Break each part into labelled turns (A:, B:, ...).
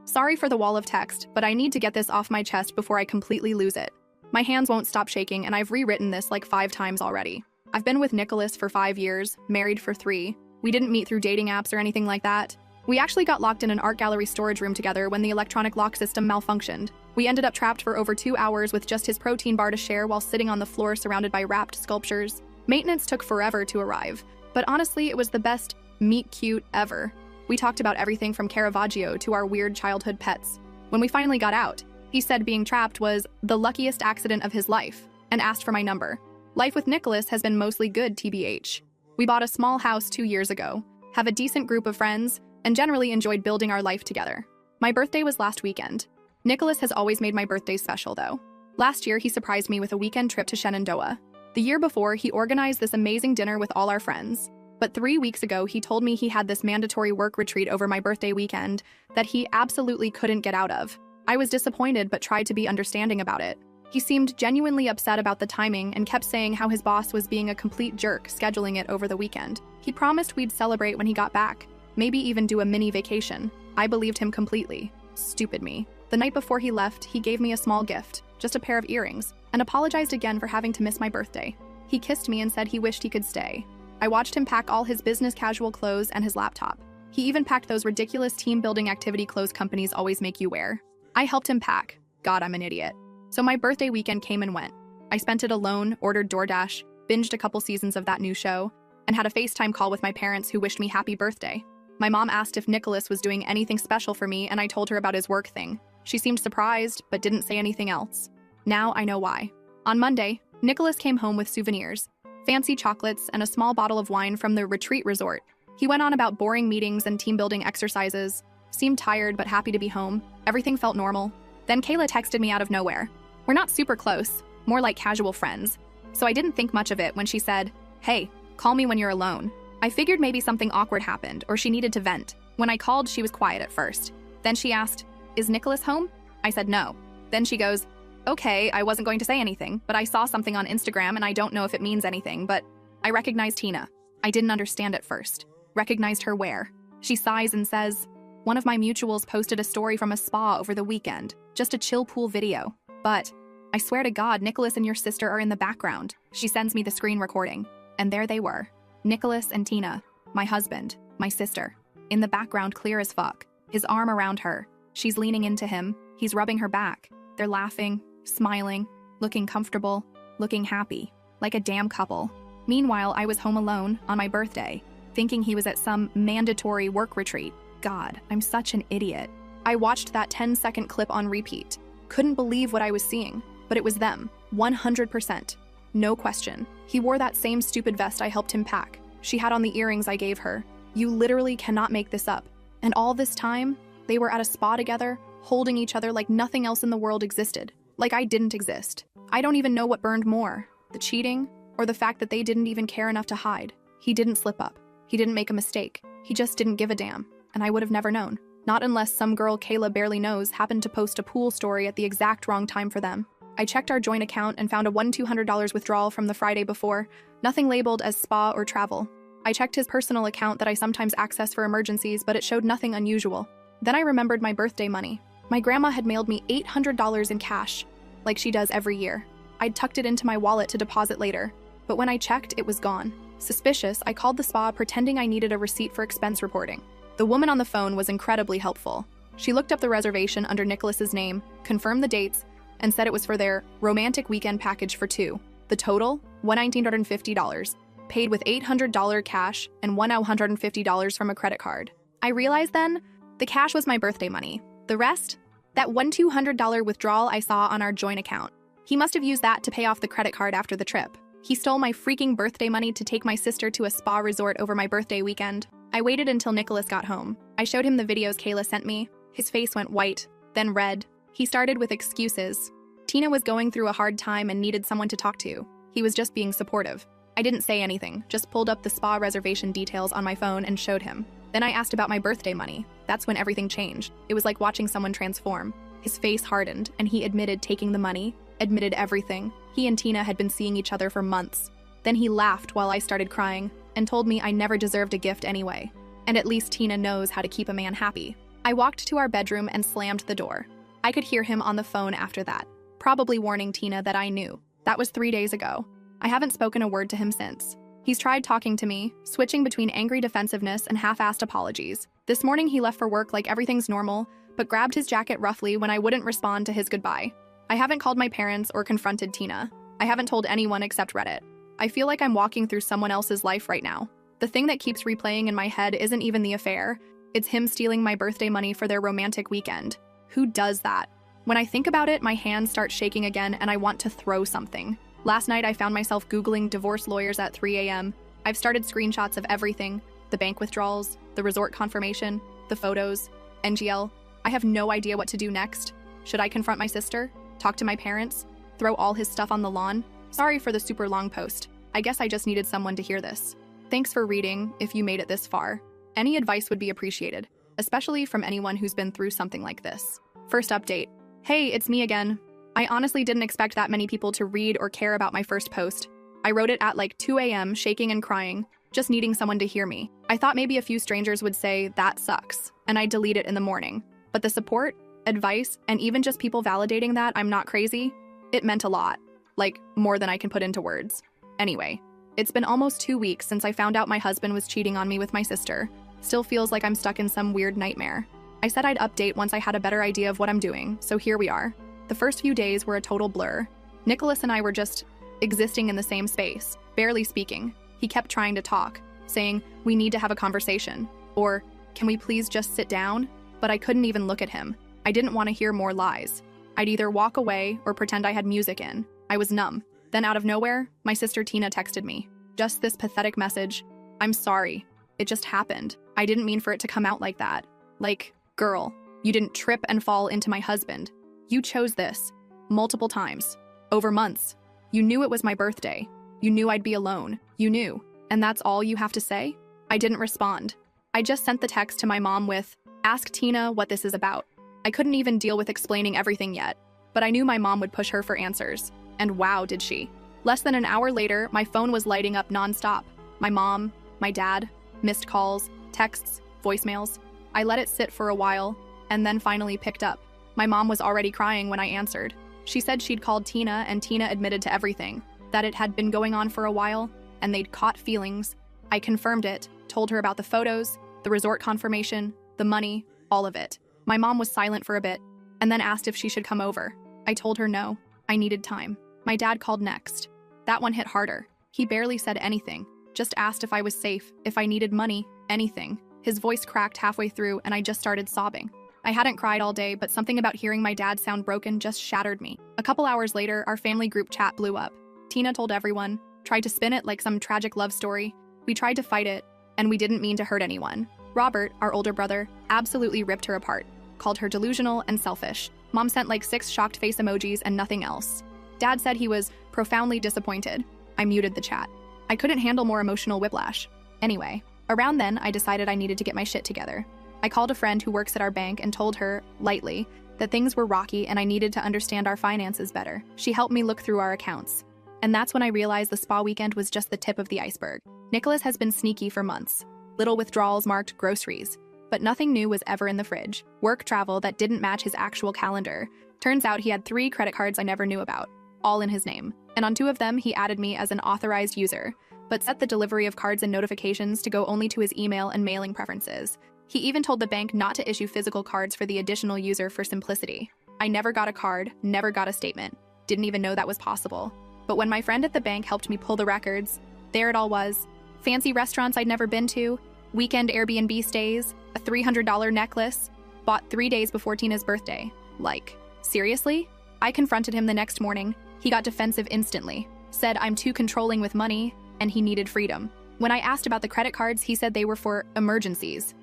A: Sorry for the wall of text, but I need to get this off my chest before I completely lose it. My hands won't stop shaking, and I've rewritten this like 5 times already. I've been with Nicholas for 5 years, married for 3. We didn't meet through dating apps or anything like that. We actually got locked in an art gallery storage room together when the electronic lock system malfunctioned. We ended up trapped for over 2 hours with just his protein bar to share while sitting on the floor surrounded by wrapped sculptures. Maintenance took forever to arrive, but honestly, it was the best meet cute ever. We talked about everything from Caravaggio to our weird childhood pets. When we finally got out, he said being trapped was the luckiest accident of his life and asked for my number. Life with Nicholas has been mostly good, TBH. We bought a small house 2 years ago, have a decent group of friends, and generally enjoyed building our life together. My birthday was last weekend. Nicholas has always made my birthdays special, though. Last year, he surprised me with a weekend trip to Shenandoah. The year before, he organized this amazing dinner with all our friends. But 3 weeks ago, he told me he had this mandatory work retreat over my birthday weekend that he absolutely couldn't get out of. I was disappointed but tried to be understanding about it. He seemed genuinely upset about the timing and kept saying how his boss was being a complete jerk scheduling it over the weekend. He promised we'd celebrate when he got back, maybe even do a mini vacation. I believed him completely. Stupid me. The night before he left, he gave me a small gift, just a pair of earrings, and apologized again for having to miss my birthday. He kissed me and said he wished he could stay. I watched him pack all his business casual clothes and his laptop. He even packed those ridiculous team-building activity clothes companies always make you wear. I helped him pack. God, I'm an idiot. So my birthday weekend came and went. I spent it alone, ordered DoorDash, binged a couple seasons of that new show, and had a FaceTime call with my parents who wished me happy birthday. My mom asked if Nicholas was doing anything special for me, and I told her about his work thing. She seemed surprised, but didn't say anything else. Now I know why. On Monday, Nicholas came home with souvenirs, fancy chocolates, and a small bottle of wine from the retreat resort. He went on about boring meetings and team-building exercises, seemed tired but happy to be home. Everything felt normal. Then Kayla texted me out of nowhere. We're not super close, more like casual friends. So I didn't think much of it when she said, "Hey, call me when you're alone." I figured maybe something awkward happened or she needed to vent. When I called, she was quiet at first. Then she asked, "Is Nicholas home?" I said no. Then she goes, "Okay, I wasn't going to say anything, but I saw something on Instagram and I don't know if it means anything, but I recognized Tina." I didn't understand at first. Recognized her where? She sighs and says, "One of my mutuals posted a story from a spa over the weekend, just a chill pool video. But I swear to God, Nicholas and your sister are in the background." She sends me the screen recording, and there they were. Nicholas and Tina, my husband, my sister, in the background clear as fuck, his arm around her. She's leaning into him, he's rubbing her back. They're laughing, smiling, looking comfortable, looking happy, like a damn couple. Meanwhile, I was home alone on my birthday, thinking he was at some mandatory work retreat. God, I'm such an idiot. I watched that 10-second clip on repeat. Couldn't believe what I was seeing, but it was them, 100%. No question. He wore that same stupid vest I helped him pack. She had on the earrings I gave her. You literally cannot make this up. And all this time, they were at a spa together, holding each other like nothing else in the world existed. Like I didn't exist. I don't even know what burned more, the cheating or the fact that they didn't even care enough to hide. He didn't slip up. He didn't make a mistake. He just didn't give a damn. And I would have never known. Not unless some girl Kayla barely knows happened to post a pool story at the exact wrong time for them. I checked our joint account and found a $1,200 withdrawal from the Friday before, nothing labeled as spa or travel. I checked his personal account that I sometimes access for emergencies, but it showed nothing unusual. Then I remembered my birthday money. My grandma had mailed me $800 in cash, like she does every year. I'd tucked it into my wallet to deposit later, but when I checked, it was gone. Suspicious, I called the spa pretending I needed a receipt for expense reporting. The woman on the phone was incredibly helpful. She looked up the reservation under Nicholas's name, confirmed the dates, and said it was for their romantic weekend package for 2. The total, $1,950, paid with $800 cash and $150 from a credit card. I realized then, the cash was my birthday money. The rest? That $1,200 withdrawal I saw on our joint account. He must have used that to pay off the credit card after the trip. He stole my freaking birthday money to take my sister to a spa resort over my birthday weekend. I waited until Nicholas got home. I showed him the videos Kayla sent me. His face went white, then red. He started with excuses. Tina was going through a hard time and needed someone to talk to. He was just being supportive. I didn't say anything, just pulled up the spa reservation details on my phone and showed him. Then I asked about my birthday money. That's when everything changed. It was like watching someone transform. His face hardened, and he admitted taking the money, admitted everything. He and Tina had been seeing each other for months. Then he laughed while I started crying and told me I never deserved a gift anyway. And at least Tina knows how to keep a man happy. I walked to our bedroom and slammed the door. I could hear him on the phone after that, probably warning Tina that I knew. That was 3 days ago. I haven't spoken a word to him since. He's tried talking to me, switching between angry defensiveness and half-assed apologies. This morning he left for work like everything's normal, but grabbed his jacket roughly when I wouldn't respond to his goodbye. I haven't called my parents or confronted Tina. I haven't told anyone except Reddit. I feel like I'm walking through someone else's life right now. The thing that keeps replaying in my head isn't even the affair. It's him stealing my birthday money for their romantic weekend. Who does that? When I think about it, my hands start shaking again and I want to throw something. Last night, I found myself Googling divorce lawyers at 3 a.m. I've started screenshots of everything: the bank withdrawals, the resort confirmation, the photos, NGL. I have no idea what to do next. Should I confront my sister? Talk to my parents? Throw all his stuff on the lawn? Sorry for the super long post. I guess I just needed someone to hear this. Thanks for reading, if you made it this far. Any advice would be appreciated, especially from anyone who's been through something like this. First update. Hey, it's me again. I honestly didn't expect that many people to read or care about my first post. I wrote it at like 2 a.m., shaking and crying, just needing someone to hear me. I thought maybe a few strangers would say, that sucks, and I'd delete it in the morning. But the support, advice, and even just people validating that I'm not crazy, it meant a lot. Like, more than I can put into words. Anyway, it's been almost 2 weeks since I found out my husband was cheating on me with my sister. Still feels like I'm stuck in some weird nightmare. I said I'd update once I had a better idea of what I'm doing, so here we are. The first few days were a total blur. Nicholas and I were just existing in the same space, barely speaking. He kept trying to talk, saying, we need to have a conversation, or can we please just sit down? But I couldn't even look at him. I didn't want to hear more lies. I'd either walk away or pretend I had music in. I was numb. Then out of nowhere, my sister Tina texted me. Just this pathetic message. I'm sorry. It just happened. I didn't mean for it to come out like that. Like, girl, you didn't trip and fall into my husband. You chose this. Multiple times. Over months. You knew it was my birthday. You knew I'd be alone. You knew. And that's all you have to say? I didn't respond. I just sent the text to my mom with, ask Tina what this is about. I couldn't even deal with explaining everything yet, but I knew my mom would push her for answers. And wow, did she. Less than an hour later, my phone was lighting up nonstop. My mom, my dad, missed calls, texts, voicemails. I let it sit for a while, and then finally picked up. My mom was already crying when I answered. She said she'd called Tina, and Tina admitted to everything, that it had been going on for a while, and they'd caught feelings. I confirmed it, told her about the photos, the resort confirmation, the money, all of it. My mom was silent for a bit, and then asked if she should come over. I told her no, I needed time. My dad called next. That one hit harder. He barely said anything, just asked if I was safe, if I needed money, anything. His voice cracked halfway through, and I just started sobbing. I hadn't cried all day, but something about hearing my dad sound broken just shattered me. A couple hours later, our family group chat blew up. Tina told everyone, tried to spin it like some tragic love story. We tried to fight it, and we didn't mean to hurt anyone. Robert, our older brother, absolutely ripped her apart, called her delusional and selfish. Mom sent like 6 shocked face emojis and nothing else. Dad said he was profoundly disappointed. I muted the chat. I couldn't handle more emotional whiplash. Anyway, around then, I decided I needed to get my shit together. I called a friend who works at our bank and told her, lightly, that things were rocky and I needed to understand our finances better. She helped me look through our accounts. And that's when I realized the spa weekend was just the tip of the iceberg. Nicholas has been sneaky for months. Little withdrawals marked groceries. But nothing new was ever in the fridge. Work travel that didn't match his actual calendar. Turns out he had 3 credit cards I never knew about, all in his name. And on 2 of them, he added me as an authorized user, but set the delivery of cards and notifications to go only to his email and mailing preferences. He even told the bank not to issue physical cards for the additional user for simplicity. I never got a card, never got a statement. Didn't even know that was possible. But when my friend at the bank helped me pull the records, there it all was. Fancy restaurants I'd never been to, weekend Airbnb stays, a $300 necklace, bought 3 days before Tina's birthday. Like, seriously? I confronted him the next morning. He got defensive instantly, said I'm too controlling with money, and he needed freedom. When I asked about the credit cards, he said they were for emergencies.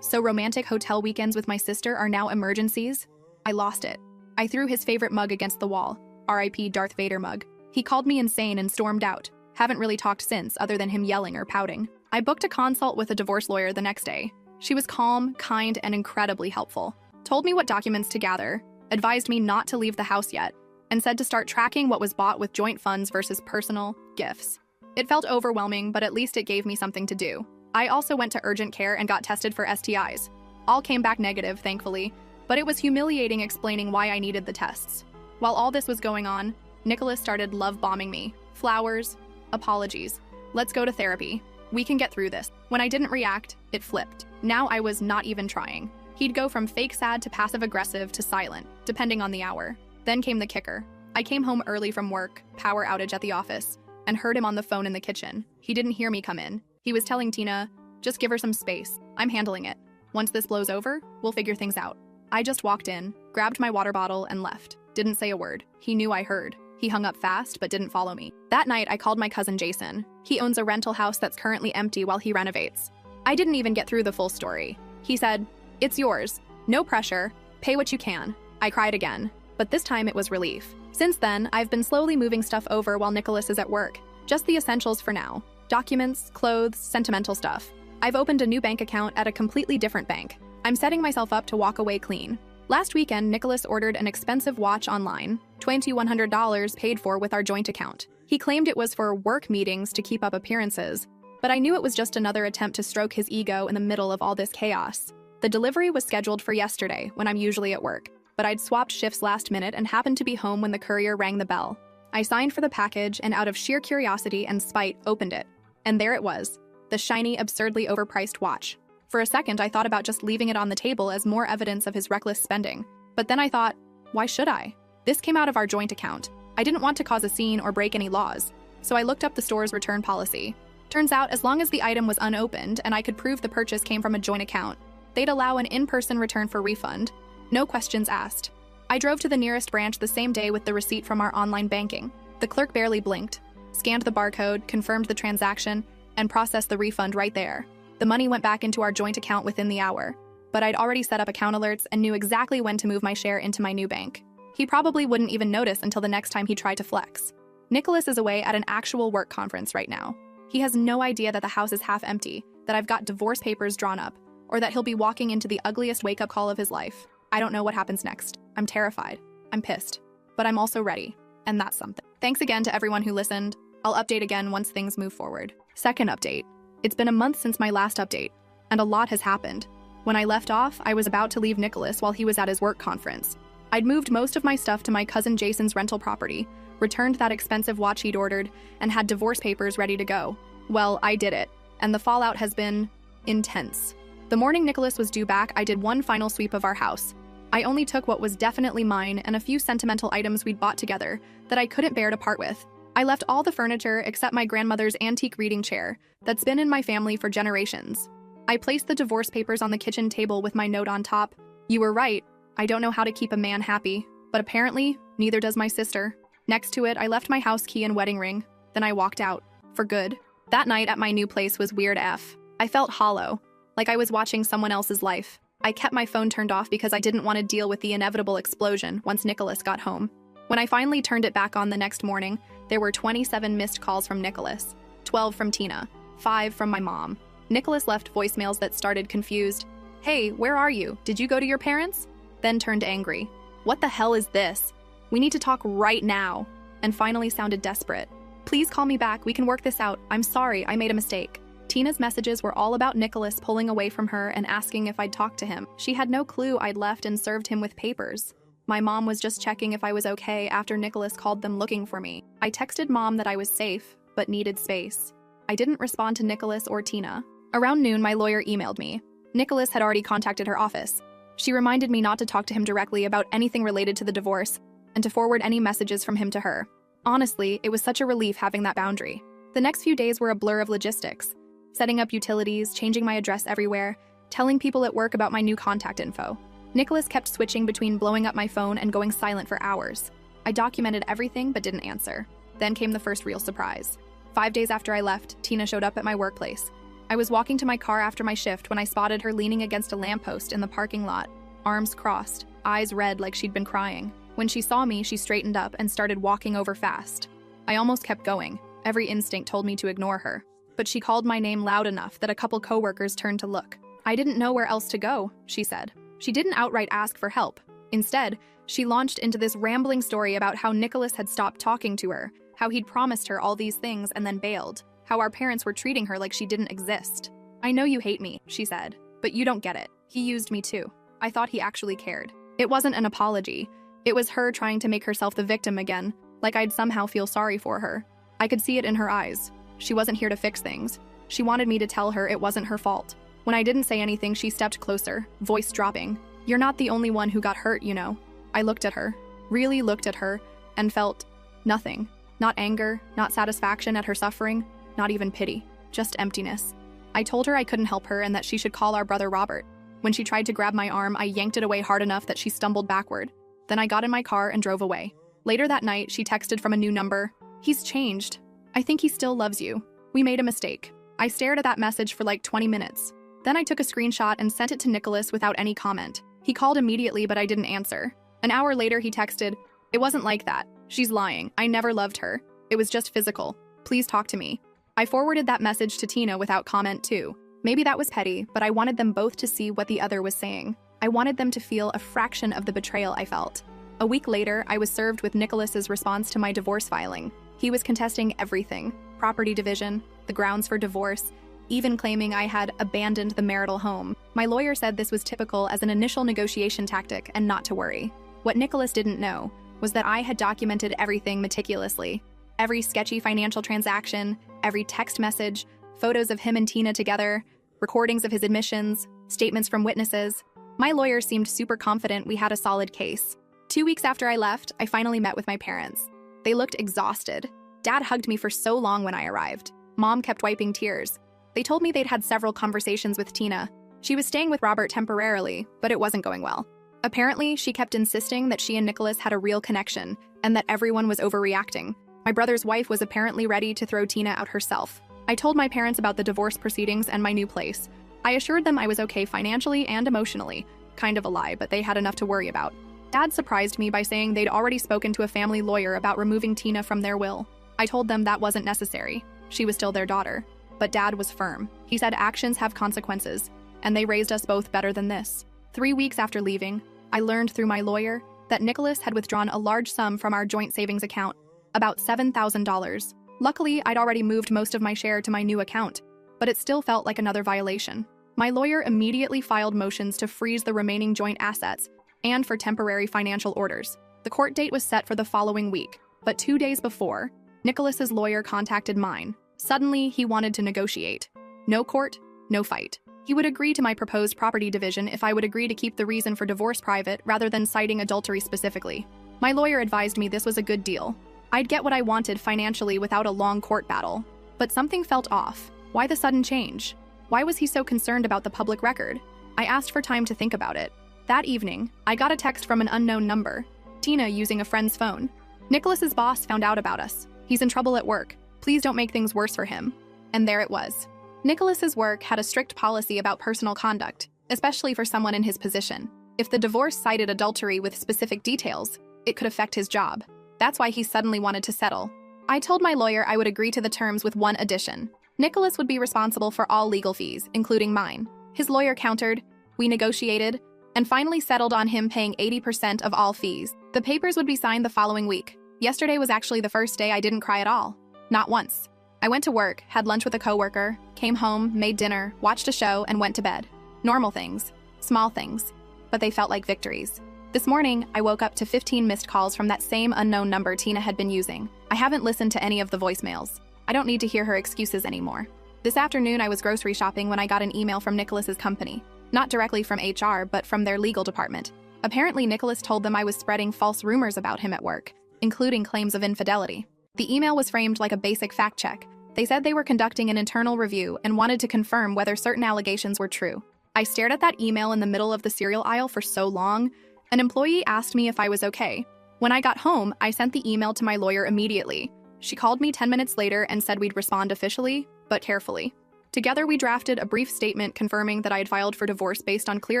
A: So romantic hotel weekends with my sister are now emergencies? I lost it. I threw his favorite mug against the wall, R.I.P. Darth Vader mug. He called me insane and stormed out. Haven't really talked since, other than him yelling or pouting. I booked a consult with a divorce lawyer the next day. She was calm, kind, and incredibly helpful. Told me what documents to gather, advised me not to leave the house yet, and said to start tracking what was bought with joint funds versus personal gifts. It felt overwhelming, but at least it gave me something to do. I also went to urgent care and got tested for STIs. All came back negative, thankfully, but it was humiliating explaining why I needed the tests. While all this was going on, Nicholas started love-bombing me. Flowers, apologies. Let's go to therapy. We can get through this. When I didn't react, it flipped. Now I was not even trying. He'd go from fake sad to passive-aggressive to silent, depending on the hour. Then came the kicker. I came home early from work, power outage at the office, and heard him on the phone in the kitchen. He didn't hear me come in. He was telling Tina, just give her some space. I'm handling it. Once this blows over, we'll figure things out. I just walked in, grabbed my water bottle, and left. Didn't say a word. He knew I heard. He hung up fast, but didn't follow me. That night, I called my cousin Jason. He owns a rental house that's currently empty while he renovates. I didn't even get through the full story. He said, "It's yours. No pressure. Pay what you can." I cried again, but this time it was relief. Since then, I've been slowly moving stuff over while Nicholas is at work. Just the essentials for now. Documents, clothes, sentimental stuff. I've opened a new bank account at a completely different bank. I'm setting myself up to walk away clean. Last weekend, Nicholas ordered an expensive watch online, $2,100 paid for with our joint account. He claimed it was for work meetings to keep up appearances, but I knew it was just another attempt to stroke his ego in the middle of all this chaos. The delivery was scheduled for yesterday, when I'm usually at work, but I'd swapped shifts last minute and happened to be home when the courier rang the bell. I signed for the package and out of sheer curiosity and spite, opened it. And there it was, the shiny, absurdly overpriced watch. For a second, I thought about just leaving it on the table as more evidence of his reckless spending. But then I thought, why should I? This came out of our joint account. I didn't want to cause a scene or break any laws, so I looked up the store's return policy. Turns out, as long as the item was unopened and I could prove the purchase came from a joint account, they'd allow an in-person return for refund. No questions asked. I drove to the nearest branch the same day with the receipt from our online banking. The clerk barely blinked, scanned the barcode, confirmed the transaction, and processed the refund right there. The money went back into our joint account within the hour, but I'd already set up account alerts and knew exactly when to move my share into my new bank. He probably wouldn't even notice until the next time he tried to flex. Nicholas is away at an actual work conference right now. He has no idea that the house is half empty, that I've got divorce papers drawn up, or that he'll be walking into the ugliest wake-up call of his life. I don't know what happens next. I'm terrified. I'm pissed. But I'm also ready. And that's something. Thanks again to everyone who listened. I'll update again once things move forward. Second update. It's been a month since my last update, and a lot has happened. When I left off, I was about to leave Nicholas while he was at his work conference. I'd moved most of my stuff to my cousin Jason's rental property, returned that expensive watch he'd ordered, and had divorce papers ready to go. Well, I did it, and the fallout has been intense. The morning Nicholas was due back, I did one final sweep of our house. I only took what was definitely mine and a few sentimental items we'd bought together that I couldn't bear to part with. I left all the furniture except my grandmother's antique reading chair that's been in my family for generations. I placed the divorce papers on the kitchen table with my note on top. You were right. I don't know how to keep a man happy, but apparently, neither does my sister. Next to it, I left my house key and wedding ring. Then I walked out. For good. That night at my new place was weird AF. I felt hollow, like I was watching someone else's life. I kept my phone turned off because I didn't want to deal with the inevitable explosion once Nicholas got home. When I finally turned it back on the next morning, there were 27 missed calls from Nicholas, 12 from Tina, 5 from my mom. Nicholas left voicemails that started confused. Hey, where are you? Did you go to your parents? Then turned angry. What the hell is this? We need to talk right now. And finally sounded desperate. Please call me back. We can work this out. I'm sorry. I made a mistake. Tina's messages were all about Nicholas pulling away from her and asking if I'd talk to him. She had no clue I'd left and served him with papers. My mom was just checking if I was okay after Nicholas called them looking for me. I texted mom that I was safe, but needed space. I didn't respond to Nicholas or Tina. Around noon, my lawyer emailed me. Nicholas had already contacted her office. She reminded me not to talk to him directly about anything related to the divorce and to forward any messages from him to her. Honestly, it was such a relief having that boundary. The next few days were a blur of logistics. Setting up utilities, changing my address everywhere, telling people at work about my new contact info. Nicholas kept switching between blowing up my phone and going silent for hours. I documented everything but didn't answer. Then came the first real surprise. 5 days after I left, Tina showed up at my workplace. I was walking to my car after my shift when I spotted her leaning against a lamppost in the parking lot, arms crossed, eyes red like she'd been crying. When she saw me, she straightened up and started walking over fast. I almost kept going. Every instinct told me to ignore her. But she called my name loud enough that a couple coworkers turned to look. I didn't know where else to go, she said. She didn't outright ask for help. Instead, she launched into this rambling story about how Nicholas had stopped talking to her, how he'd promised her all these things and then bailed, how our parents were treating her like she didn't exist. I know you hate me, she said, but you don't get it. He used me too. I thought he actually cared. It wasn't an apology. It was her trying to make herself the victim again, like I'd somehow feel sorry for her. I could see it in her eyes. She wasn't here to fix things. She wanted me to tell her it wasn't her fault. When I didn't say anything, she stepped closer, voice dropping. "You're not the only one who got hurt, you know." I looked at her, really looked at her, and felt nothing. Not anger, not satisfaction at her suffering, not even pity, just emptiness. I told her I couldn't help her and that she should call our brother Robert. When she tried to grab my arm, I yanked it away hard enough that she stumbled backward. Then I got in my car and drove away. Later that night, she texted from a new number. "He's changed. I think he still loves you. We made a mistake." I stared at that message for like 20 minutes. Then I took a screenshot and sent it to Nicholas without any comment. He called immediately, but I didn't answer. An hour later, he texted, "It wasn't like that. She's lying. I never loved her. It was just physical. Please talk to me." I forwarded that message to Tina without comment too. Maybe that was petty, but I wanted them both to see what the other was saying. I wanted them to feel a fraction of the betrayal I felt. A week later, I was served with Nicholas's response to my divorce filing. He was contesting everything: property division, the grounds for divorce, even claiming I had abandoned the marital home. My lawyer said this was typical as an initial negotiation tactic and not to worry. What Nicholas didn't know was that I had documented everything meticulously. Every sketchy financial transaction, every text message, photos of him and Tina together, recordings of his admissions, statements from witnesses. My lawyer seemed super confident we had a solid case. 2 weeks after I left, I finally met with my parents. They looked exhausted. Dad hugged me for so long when I arrived. Mom kept wiping tears. They told me they'd had several conversations with Tina. She was staying with Robert temporarily, but it wasn't going well. Apparently, she kept insisting that she and Nicholas had a real connection and that everyone was overreacting. My brother's wife was apparently ready to throw Tina out herself. I told my parents about the divorce proceedings and my new place. I assured them I was okay financially and emotionally. Kind of a lie, but they had enough to worry about. Dad surprised me by saying they'd already spoken to a family lawyer about removing Tina from their will. I told them that wasn't necessary. She was still their daughter. But Dad was firm. He said actions have consequences, and they raised us both better than this. 3 weeks after leaving, I learned through my lawyer that Nicholas had withdrawn a large sum from our joint savings account, about $7,000. Luckily, I'd already moved most of my share to my new account, but it still felt like another violation. My lawyer immediately filed motions to freeze the remaining joint assets and for temporary financial orders. The court date was set for the following week, but 2 days before, Nicholas's lawyer contacted mine. Suddenly, he wanted to negotiate. No court, no fight. He would agree to my proposed property division if I would agree to keep the reason for divorce private rather than citing adultery specifically. My lawyer advised me this was a good deal. I'd get what I wanted financially without a long court battle. But something felt off. Why the sudden change? Why was he so concerned about the public record? I asked for time to think about it. That evening, I got a text from an unknown number, Tina using a friend's phone. Nicholas's boss found out about us. He's in trouble at work. Please don't make things worse for him. And there it was. Nicholas's work had a strict policy about personal conduct, especially for someone in his position. If the divorce cited adultery with specific details, it could affect his job. That's why he suddenly wanted to settle. I told my lawyer I would agree to the terms with one addition. Nicholas would be responsible for all legal fees, including mine. His lawyer countered, we negotiated, and finally settled on him paying 80% of all fees. The papers would be signed the following week. Yesterday was actually the first day I didn't cry at all. Not once. I went to work, had lunch with a coworker, came home, made dinner, watched a show, and went to bed. Normal things. Small things. But they felt like victories. This morning, I woke up to 15 missed calls from that same unknown number Tina had been using. I haven't listened to any of the voicemails. I don't need to hear her excuses anymore. This afternoon, I was grocery shopping when I got an email from Nicholas's company. Not directly from HR, but from their legal department. Apparently, Nicholas told them I was spreading false rumors about him at work, including claims of infidelity. The email was framed like a basic fact check. They said they were conducting an internal review and wanted to confirm whether certain allegations were true. I stared at that email in the middle of the cereal aisle for so long. An employee asked me if I was okay. When I got home, I sent the email to my lawyer immediately. She called me 10 minutes later and said we'd respond officially, but carefully. Together, we drafted a brief statement confirming that I had filed for divorce based on clear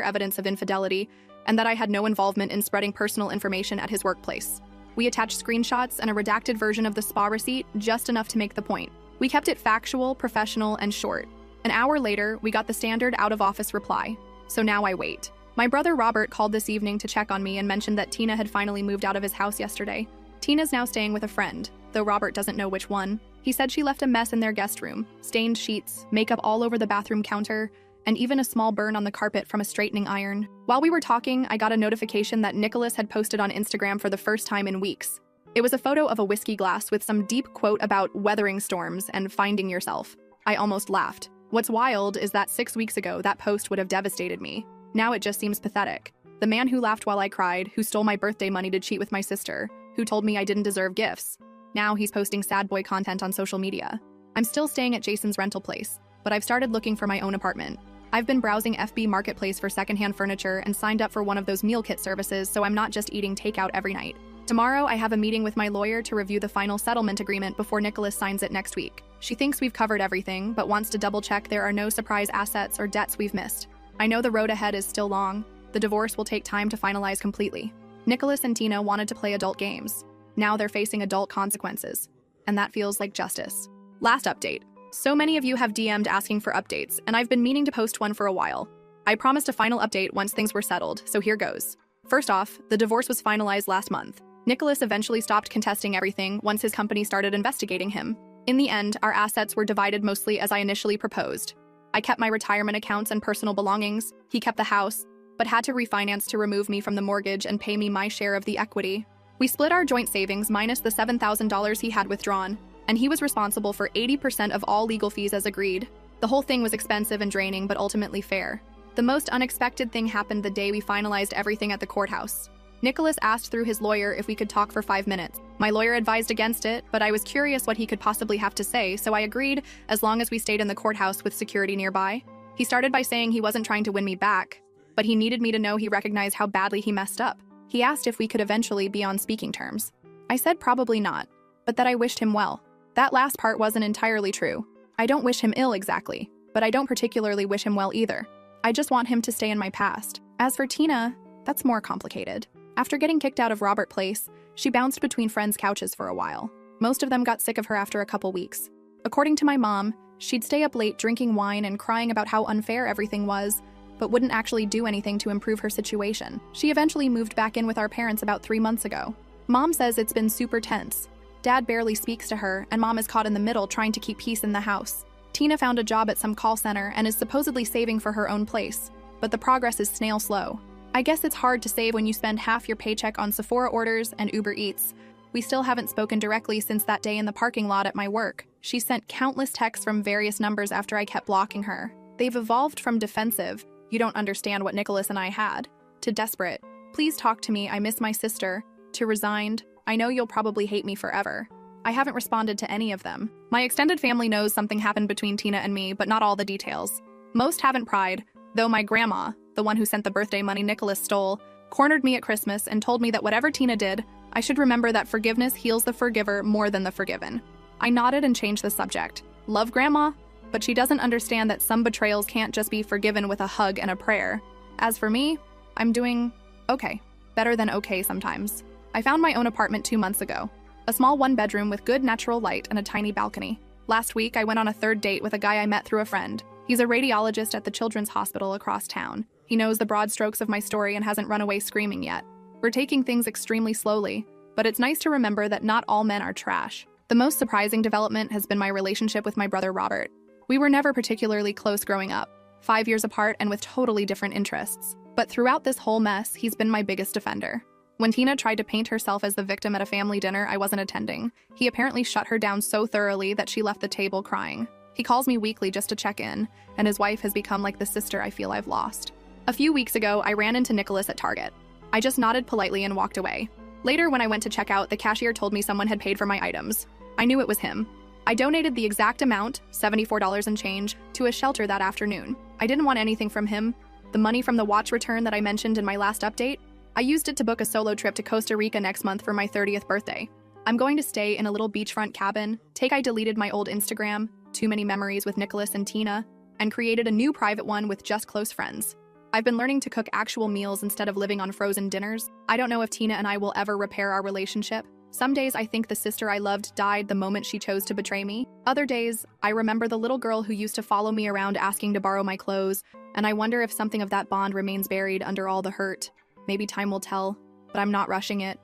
A: evidence of infidelity and that I had no involvement in spreading personal information at his workplace. We attached screenshots and a redacted version of the spa receipt, just enough to make the point. We kept it factual, professional, and short. An hour later, we got the standard out-of-office reply. So now I wait. My brother Robert called this evening to check on me and mentioned that Tina had finally moved out of his house yesterday. Tina's now staying with a friend, though Robert doesn't know which one. He said she left a mess in their guest room, stained sheets, makeup all over the bathroom counter, and even a small burn on the carpet from a straightening iron. While we were talking, I got a notification that Nicholas had posted on Instagram for the first time in weeks. It was a photo of a whiskey glass with some deep quote about weathering storms and finding yourself. I almost laughed. What's wild is that 6 weeks ago, that post would have devastated me. Now it just seems pathetic. The man who laughed while I cried, who stole my birthday money to cheat with my sister, who told me I didn't deserve gifts. Now he's posting sad boy content on social media. I'm still staying at Jason's rental place, but I've started looking for my own apartment. I've been browsing FB Marketplace for secondhand furniture and signed up for one of those meal kit services so I'm not just eating takeout every night. Tomorrow, I have a meeting with my lawyer to review the final settlement agreement before Nicholas signs it next week. She thinks we've covered everything, but wants to double-check there are no surprise assets or debts we've missed. I know the road ahead is still long. The divorce will take time to finalize completely. Nicholas and Tina wanted to play adult games. Now they're facing adult consequences. And that feels like justice. Last update. So many of you have DM'd asking for updates, and I've been meaning to post one for a while. I promised a final update once things were settled, so here goes. First off, the divorce was finalized last month. Nicholas eventually stopped contesting everything once his company started investigating him. In the end, our assets were divided mostly as I initially proposed. I kept my retirement accounts and personal belongings. He kept the house, but had to refinance to remove me from the mortgage and pay me my share of the equity. We split our joint savings minus the $7,000 he had withdrawn, and he was responsible for 80% of all legal fees as agreed. The whole thing was expensive and draining, but ultimately fair. The most unexpected thing happened the day we finalized everything at the courthouse. Nicholas asked through his lawyer if we could talk for 5 minutes. My lawyer advised against it, but I was curious what he could possibly have to say, so I agreed as long as we stayed in the courthouse with security nearby. He started by saying he wasn't trying to win me back, but he needed me to know he recognized how badly he messed up. He asked if we could eventually be on speaking terms. I said probably not, but that I wished him well. That last part wasn't entirely true. I don't wish him ill exactly, but I don't particularly wish him well either. I just want him to stay in my past. As for Tina, that's more complicated. After getting kicked out of Robert Place, she bounced between friends' couches for a while. Most of them got sick of her after a couple weeks. According to my mom, she'd stay up late drinking wine and crying about how unfair everything was, but wouldn't actually do anything to improve her situation. She eventually moved back in with our parents about 3 months ago. Mom says it's been super tense. Dad barely speaks to her, and Mom is caught in the middle trying to keep peace in the house. Tina found a job at some call center and is supposedly saving for her own place, but the progress is snail slow. I guess it's hard to save when you spend half your paycheck on Sephora orders and Uber Eats. We still haven't spoken directly since that day in the parking lot at my work. She sent countless texts from various numbers after I kept blocking her. They've evolved from defensive, "You don't understand what Nicholas and I had," to desperate, "Please talk to me, I miss my sister," to resigned, "I know you'll probably hate me forever." I haven't responded to any of them. My extended family knows something happened between Tina and me, but not all the details. Most haven't pried, though my grandma, the one who sent the birthday money Nicholas stole, cornered me at Christmas and told me that whatever Tina did, I should remember that forgiveness heals the forgiver more than the forgiven. I nodded and changed the subject. Love Grandma, but she doesn't understand that some betrayals can't just be forgiven with a hug and a prayer. As for me, I'm doing okay. Better than okay sometimes. I found my own apartment 2 months ago. A small 1-bedroom with good natural light and a tiny balcony. Last week, I went on a 3rd date with a guy I met through a friend. He's a radiologist at the children's hospital across town. He knows the broad strokes of my story and hasn't run away screaming yet. We're taking things extremely slowly, but it's nice to remember that not all men are trash. The most surprising development has been my relationship with my brother Robert. We were never particularly close growing up, 5 years apart and with totally different interests. But throughout this whole mess, he's been my biggest defender. When Tina tried to paint herself as the victim at a family dinner I wasn't attending, he apparently shut her down so thoroughly that she left the table crying. He calls me weekly just to check in, and his wife has become like the sister I feel I've lost. A few weeks ago, I ran into Nicholas at Target. I just nodded politely and walked away. Later, when I went to check out, the cashier told me someone had paid for my items. I knew it was him. I donated the exact amount, $74 and change, to a shelter that afternoon. I didn't want anything from him. The money from the watch return that I mentioned in my last update, I used it to book a solo trip to Costa Rica next month for my 30th birthday. I'm going to stay in a little beachfront cabin. I deleted my old Instagram, too many memories with Nicholas and Tina, and created a new private one with just close friends. I've been learning to cook actual meals instead of living on frozen dinners. I don't know if Tina and I will ever repair our relationship. Some days I think the sister I loved died the moment she chose to betray me. Other days, I remember the little girl who used to follow me around asking to borrow my clothes, and I wonder if something of that bond remains buried under all the hurt. Maybe time will tell, but I'm not rushing it.